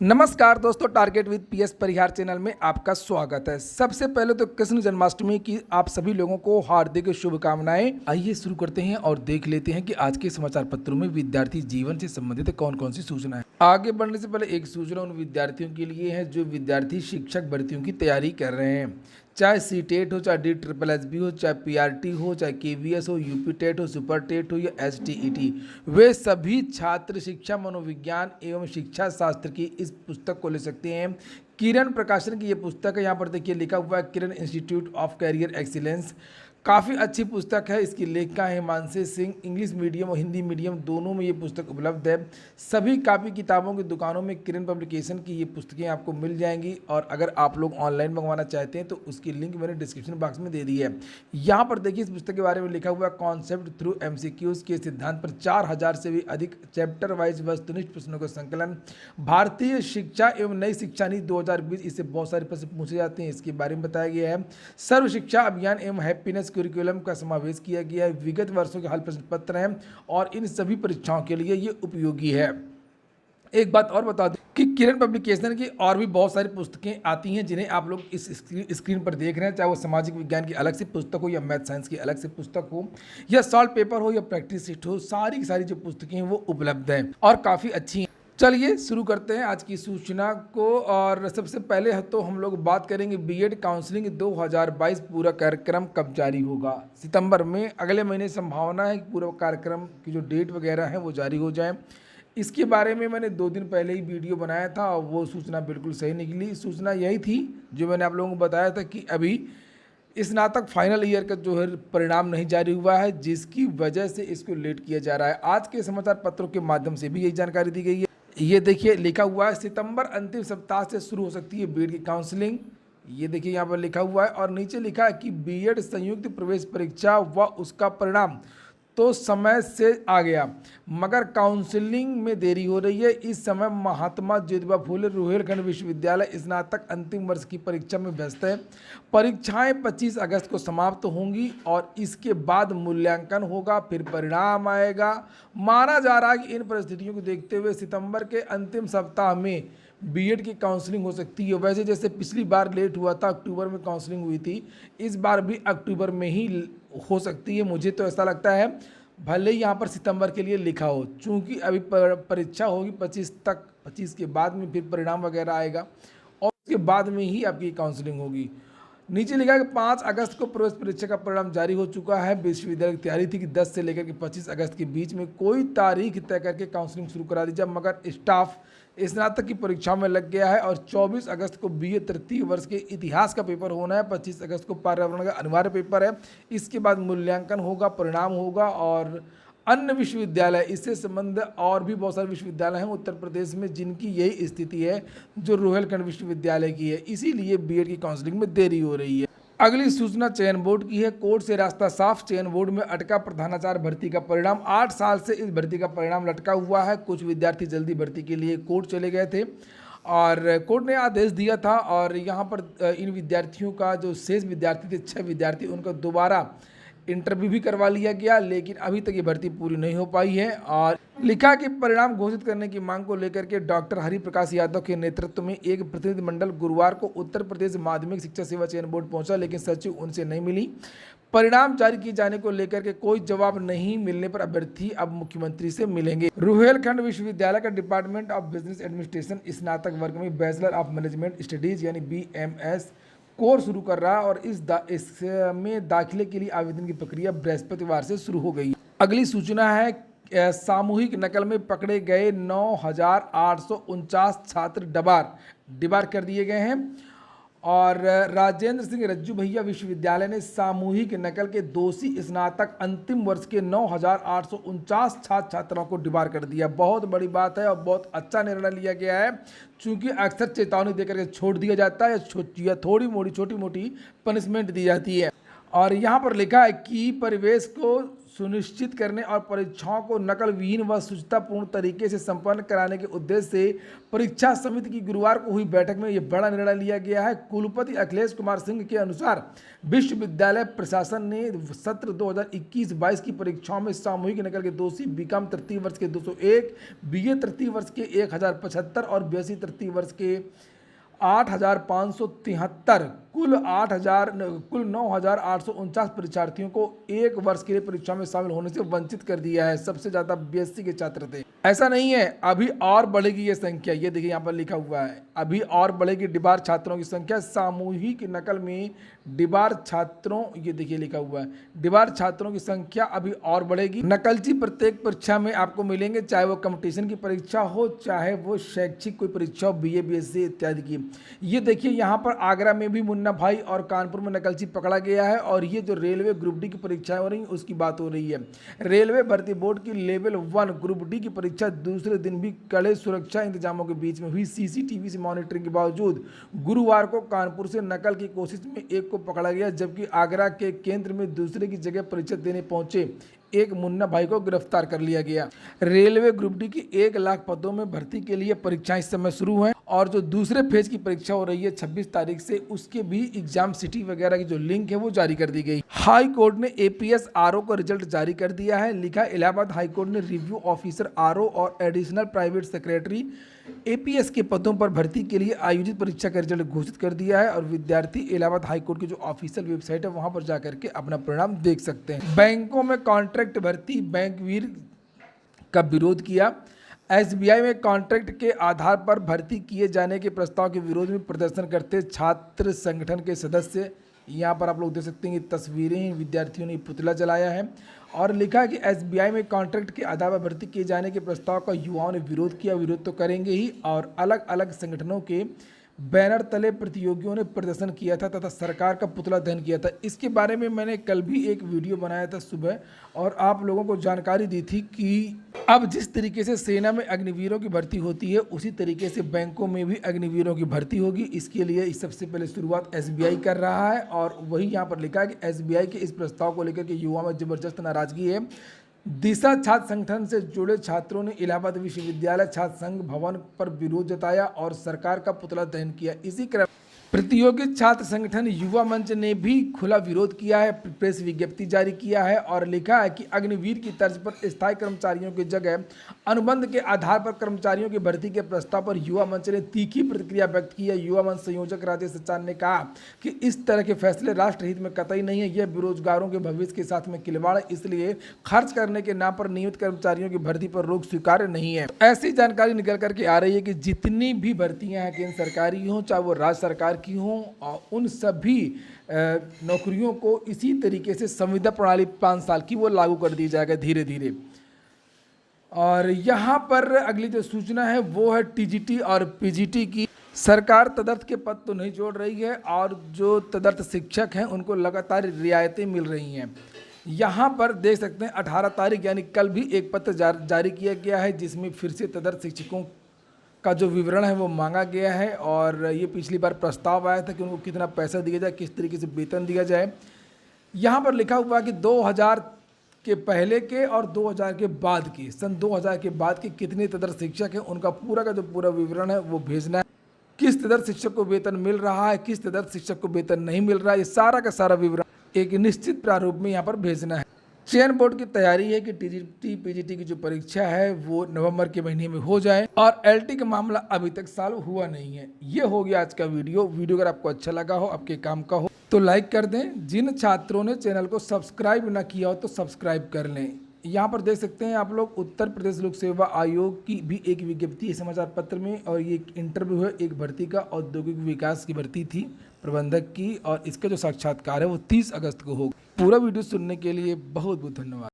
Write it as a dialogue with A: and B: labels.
A: नमस्कार दोस्तों, target with PS Parihar channel में आपका स्वागत है। सबसे पहले तो कृष्ण जन्माष्टमी की आप सभी लोगों को हार्दिक शुभकामनाएं। आइए शुरू करते हैं और देख लेते हैं कि आज के समाचार पत्रों में विद्यार्थी जीवन से संबंधित कौन कौन सी सूचना है। आगे बढ़ने से पहले एक सूचना उन विद्यार्थियों के लिए है जो विद्यार्थी शिक्षक भर्तियों की तैयारी कर रहे हैं। चाहे सीटेट हो, चाहे DSSB हो, चाहे PRT हो, चाहे KVS हो, यूपी टेट हो, सुपर टेट हो या STET, वे सभी छात्र शिक्षा मनोविज्ञान एवं शिक्षा शास्त्र की इस पुस्तक को ले सकते हैं। किरण प्रकाशन की ये पुस्तक है। यहाँ पर देखिए लिखा हुआ है किरण इंस्टीट्यूट ऑफ कैरियर एक्सीलेंस। काफ़ी अच्छी पुस्तक है। इसकी लेखिका है हिमांशी सिंह। इंग्लिश मीडियम और हिंदी मीडियम दोनों में ये पुस्तक उपलब्ध है। सभी कापी किताबों की दुकानों में किरण पब्लिकेशन की ये पुस्तकें आपको मिल जाएंगी। और अगर आप लोग ऑनलाइन मंगवाना चाहते हैं तो उसकी लिंक मैंने डिस्क्रिप्शन बॉक्स में दे दी है। यहाँ पर देखिए इस पुस्तक के बारे में लिखा हुआ कॉन्सेप्ट थ्रू MCQs के सिद्धांत पर 4000 से भी अधिक चैप्टर वाइज वस्तुनिष्ठ प्रश्नों का संकलन, भारतीय शिक्षा एवं नई शिक्षा नीति 2020, इससे बहुत सारे प्रश्न पूछे जाते हैं, इसके बारे में बताया गया है। सर्व शिक्षा अभियान एवं हैप्पीनेस करिकुलम का समावेश किया गया है। विगत वर्षों के हल प्रश्न पत्र हैं और इन सभी परीक्षाओं के लिए ये उपयोगी है। एक बात और बता दें कि किरण पब्लिकेशन की और भी बहुत सारी पुस्तकें आती हैं जिन्हें आप लोग इस स्क्रीन पर देख रहे हैं, चाहे वो सामाजिक विज्ञान की अलग से पुस्तक हो या मैथ साइंस की अलग से पुस्तक हो या सॉल्व पेपर हो या प्रैक्टिस शीट हो, सारी की सारी जो पुस्तकें हैं वो उपलब्ध हैं और काफ़ी अच्छी हैं। चलिए शुरू करते हैं आज की सूचना को। और सबसे पहले तो हम लोग बात करेंगे बीएड काउंसलिंग 2022 पूरा कार्यक्रम कब जारी होगा। सितंबर में, अगले महीने संभावना है कि पूरा कार्यक्रम की जो डेट वगैरह है वो जारी हो जाए। इसके बारे में मैंने 2 दिन पहले ही वीडियो बनाया था और वो सूचना बिल्कुल सही निकली। सूचना यही थी जो मैंने आप लोगों को बताया था कि अभी स्नातक फाइनल ईयर का जो है परिणाम नहीं जारी हुआ है, जिसकी वजह से इसको लेट किया जा रहा है। आज के समाचार पत्रों के माध्यम से भी यही जानकारी दी गई है। ये देखिए लिखा हुआ है सितंबर अंतिम सप्ताह से शुरू हो सकती है बीएड की काउंसलिंग। ये देखिए यहाँ पर लिखा हुआ है और नीचे लिखा है कि बीएड संयुक्त प्रवेश परीक्षा व उसका परिणाम तो समय से आ गया, मगर काउंसलिंग में देरी हो रही है। इस समय महात्मा ज्योतिबा फुले रुहेलखंड विश्वविद्यालय स्नातक अंतिम वर्ष की परीक्षा में व्यस्त है। परीक्षाएं 25 अगस्त को समाप्त होंगी और इसके बाद मूल्यांकन होगा, फिर परिणाम आएगा। माना जा रहा है कि इन परिस्थितियों को देखते हुए सितंबर के अंतिम सप्ताह में बीएड की काउंसलिंग हो सकती है। वैसे जैसे पिछली बार लेट हुआ था, अक्टूबर में काउंसलिंग हुई थी, इस बार भी अक्टूबर में ही हो सकती है। मुझे तो ऐसा लगता है, भले ही यहाँ पर सितंबर के लिए लिखा हो, चूँकि अभी परीक्षा होगी 25 तक, 25 के बाद में फिर परिणाम वगैरह आएगा और उसके बाद में ही आपकी काउंसलिंग होगी। नीचे लिखा है कि 5 अगस्त को प्रवेश परीक्षा का परिणाम जारी हो चुका है। विश्वविद्यालय की तैयारी थी कि 10 से लेकर के 25 अगस्त के बीच में कोई तारीख तय करके काउंसलिंग शुरू करा दी जाए, मगर स्टाफ स्नातक की परीक्षाओं में लग गया है और 24 अगस्त को BA तृतीय वर्ष के इतिहास का पेपर होना है। 25 अगस्त को पर्यावरण का अनिवार्य पेपर है। इसके बाद मूल्यांकन होगा, परिणाम होगा और अन्य विश्वविद्यालय, इससे संबंध और भी बहुत सारे विश्वविद्यालय हैं उत्तर प्रदेश में जिनकी यही स्थिति है जो रुहेलखंड विश्वविद्यालय की है। इसीलिए बीएड की काउंसलिंग में देरी हो रही है। अगली सूचना चयन बोर्ड की है। कोर्ट से रास्ता साफ, चयन बोर्ड में अटका प्रधानाचार्य भर्ती का परिणाम। 8 साल से इस भर्ती का परिणाम लटका हुआ है। कुछ विद्यार्थी जल्दी भर्ती के लिए कोर्ट चले गए थे और कोर्ट ने आदेश दिया था और यहाँ पर इन विद्यार्थियों का जो शेष विद्यार्थी थे, 6 विद्यार्थी, उनका दोबारा इंटरव्यू भी करवा लिया गया, लेकिन अभी तक ये भर्ती पूरी नहीं हो पाई है। और लिखा कि परिणाम घोषित करने की मांग को लेकर के डॉक्टर हरिप्रकाश यादव के नेतृत्व में एक प्रतिनिधिमंडल गुरुवार को उत्तर प्रदेश माध्यमिक शिक्षा सेवा चयन बोर्ड पहुंचा, लेकिन सचिव उनसे नहीं मिली। परिणाम जारी किए जाने को लेकर के कोई जवाब नहीं मिलने पर अभ्यर्थी अब मुख्यमंत्री से मिलेंगे। रुहेलखंड विश्वविद्यालय का डिपार्टमेंट ऑफ बिजनेस एडमिनिस्ट्रेशन स्नातक वर्ग में बैचलर ऑफ मैनेजमेंट स्टडीज यानी BMS कोर्स शुरू कर रहा है और इसमें दाखिले के लिए आवेदन की प्रक्रिया बृहस्पतिवार से शुरू हो गई। अगली सूचना है सामूहिक नकल में पकड़े गए 9,849 छात्र डिबार कर दिए गए हैं। और राजेंद्र सिंह रज्जू भैया विश्वविद्यालय ने सामूहिक नकल के दोषी स्नातक अंतिम वर्ष के 9,849 छात्र छात्राओं को डिबार कर दिया। बहुत बड़ी बात है और बहुत अच्छा निर्णय लिया गया है, क्योंकि अक्सर चेतावनी देकर के छोड़ दिया जाता है या छोटी मोटी पनिशमेंट दी जाती है। और यहाँ पर लिखा है कि परिवेश को सुनिश्चित करने और परीक्षाओं को नकल विहीन व शुचितापूर्ण तरीके से संपन्न कराने के उद्देश्य से परीक्षा समिति की गुरुवार को हुई बैठक में यह बड़ा निर्णय लिया गया है। कुलपति अखिलेश कुमार सिंह के अनुसार विश्वविद्यालय प्रशासन ने सत्र 2021-22 की परीक्षाओं में सामूहिक नकल के दोषी बीकॉम तृतीय वर्ष के 201, बीए तृतीय वर्ष के 1075 और बीएससी तृतीय वर्ष के 8,573 कुल 9,849 परीक्षार्थियों को एक वर्ष के लिए परीक्षा में शामिल होने से वंचित कर दिया है। सबसे ज्यादा बीएससी के छात्र थे। ऐसा नहीं है, अभी और बढ़ेगी ये संख्या। ये देखिए यहाँ पर लिखा हुआ है, अभी और बढ़ेगी डिबार छात्रों की संख्या। सामूहिक नकल में डिबार छात्रों, ये देखिए लिखा हुआ है, डिबार छात्रों की संख्या अभी और बढ़ेगी। नकलची प्रत्येक परीक्षा में आपको मिलेंगे, चाहे वो कंपटीशन की परीक्षा हो, चाहे वो शैक्षिक कोई परीक्षा हो, बीए बीएससी इत्यादि की। ये देखिए यहाँ पर आगरा में भी मुन्ना भाई और कानपुर में नकलची पकड़ा गया है। और ये जो रेलवे ग्रुप डी की परीक्षाएं हो रही हैं उसकी बात हो रही है। रेलवे भर्ती बोर्ड की लेवल 1 ग्रुप डी की परीक्षा दूसरे दिन भी कड़े सुरक्षा इंतजामों के बीच में हुई। सीसीटीवी से मॉनिटरिंग के बावजूद गुरुवार को कानपुर से नकल की कोशिश में एक को पकड़ा गया, जबकि आगरा के केंद्र में दूसरे की जगह परीक्षा देने पहुंचे एक मुन्ना भाई को गिरफ्तार कर लिया गया। रेलवे ग्रुप डी की 1 लाख पदों में भर्ती के लिए परीक्षाएं इस समय शुरू हैं और जो दूसरे फेज की परीक्षा हो रही है 26 तारीख से, उसके भी एग्जाम सिटी वगैरह की जो लिंक है वो जारी कर दी गई। हाई कोर्ट ने एपीएस आरओ का रिजल्ट जारी कर दिया है। लिखा, इलाहाबाद हाई कोर्ट ने रिव्यू ऑफिसर आरओ और एडिशनल प्राइवेट सेक्रेटरी एपीएस के पदों पर भर्ती के लिए आयोजित परीक्षा का रिजल्ट घोषित कर दिया है और विद्यार्थी इलाहाबाद हाईकोर्ट की जो ऑफिशियल वेबसाइट है वहां पर जाकर के अपना परिणाम देख सकते हैं। बैंकों में कॉन्ट्रैक्ट भर्ती, बैंकवीर का विरोध किया। एसबीआई में कॉन्ट्रैक्ट के आधार पर भर्ती किए जाने के प्रस्ताव के विरोध में प्रदर्शन करते छात्र संगठन के सदस्य, यहाँ पर आप लोग देख सकते हैं तस्वीरें, विद्यार्थियों ने पुतला जलाया है और लिखा है कि एसबीआई में कॉन्ट्रैक्ट के आधार पर भर्ती किए जाने के प्रस्ताव का युवाओं ने विरोध किया। विरोध तो करेंगे ही और अलग अलग संगठनों के बैनर तले प्रतियोगियों ने प्रदर्शन किया था तथा सरकार का पुतला दहन किया था। इसके बारे में मैंने कल भी एक वीडियो बनाया था सुबह और आप लोगों को जानकारी दी थी कि अब जिस तरीके से सेना में अग्निवीरों की भर्ती होती है उसी तरीके से बैंकों में भी अग्निवीरों की भर्ती होगी। इसके लिए सबसे पहले शुरुआत एसबीआई कर रहा है और वही यहाँ पर लिखा है कि एसबीआई के इस प्रस्ताव को लेकर के युवाओं में जबरदस्त नाराजगी है। दिशा छात्र संगठन से जुड़े छात्रों ने इलाहाबाद विश्वविद्यालय छात्र संघ भवन पर विरोध जताया और सरकार का पुतला दहन किया। इसी क्रम प्रतियोगी छात्र संगठन युवा मंच ने भी खुला विरोध किया है, प्रेस विज्ञप्ति जारी किया है और लिखा है कि अग्निवीर की तर्ज पर स्थायी कर्मचारियों की जगह अनुबंध के आधार पर कर्मचारियों की भर्ती के प्रस्ताव पर युवा मंच ने तीखी प्रतिक्रिया व्यक्त की है। युवा मंच संयोजक राजेश सचान ने कहा कि इस तरह के फैसले राष्ट्रहित में कतई नहीं है, यह बेरोजगारों के भविष्य के साथ में खिलवाड़ है, इसलिए खर्च करने के नाम पर नियमित कर्मचारियों की भर्ती पर रोक स्वीकार्य नहीं है। ऐसी जानकारी निकल करके आ रही है कि जितनी भी भर्तियां हैं केंद्र सरकारी हों चाहे वो राज्य सरकार की हों, और उन सभी नौकरियों को इसी तरीके से संविदा प्रणाली 5 साल की वो लागू कर दी जाएगा धीरे धीरे। और यहाँ पर अगली जो सूचना है वो है टीजीटी और पीजीटी की। सरकार तदर्थ के पद तो नहीं जोड़ रही है और जो तदर्थ शिक्षक हैं उनको लगातार रियायतें मिल रही हैं। यहाँ पर देख सकते हैं 18 तारीख यानी कल भी एक पत्र जारी किया गया है जिसमें फिर से तदर्थ शिक्षकों का जो विवरण है वो मांगा गया है और ये पिछली बार प्रस्ताव आया था कि उनको कितना पैसा दिया जाए, किस तरीके से वेतन दिया जाए। यहाँ पर लिखा हुआ है कि 2000 के पहले के और 2000 के बाद के, सन 2000 के बाद के कितने तदर्थ शिक्षक हैं उनका पूरा का जो पूरा विवरण है वो भेजना है। किस तदर्थ शिक्षक को वेतन मिल रहा है, किस तदर्थ शिक्षक को वेतन नहीं मिल रहा है, ये सारा का सारा विवरण एक निश्चित प्रारूप में यहाँ पर भेजना है। चयन बोर्ड की तैयारी है कि टीजीटी पीजीटी की जो परीक्षा है वो नवंबर के महीने में हो जाए और एलटी का मामला अभी तक सॉल्व हुआ नहीं है। ये हो गया आज का वीडियो अगर आपको अच्छा लगा हो, आपके काम का हो तो लाइक कर दें। जिन छात्रों ने चैनल को सब्सक्राइब ना किया हो तो सब्सक्राइब कर लें। यहाँ पर देख सकते हैं आप लोग उत्तर प्रदेश लोक सेवा आयोग की भी एक विज्ञप्ति है समाचार पत्र में और ये एक इंटरव्यू है एक भर्ती का, औद्योगिक विकास की भर्ती थी प्रबंधक की और इसका जो साक्षात्कार है वो 30 अगस्त को होगा। पूरा वीडियो सुनने के लिए बहुत बहुत धन्यवाद।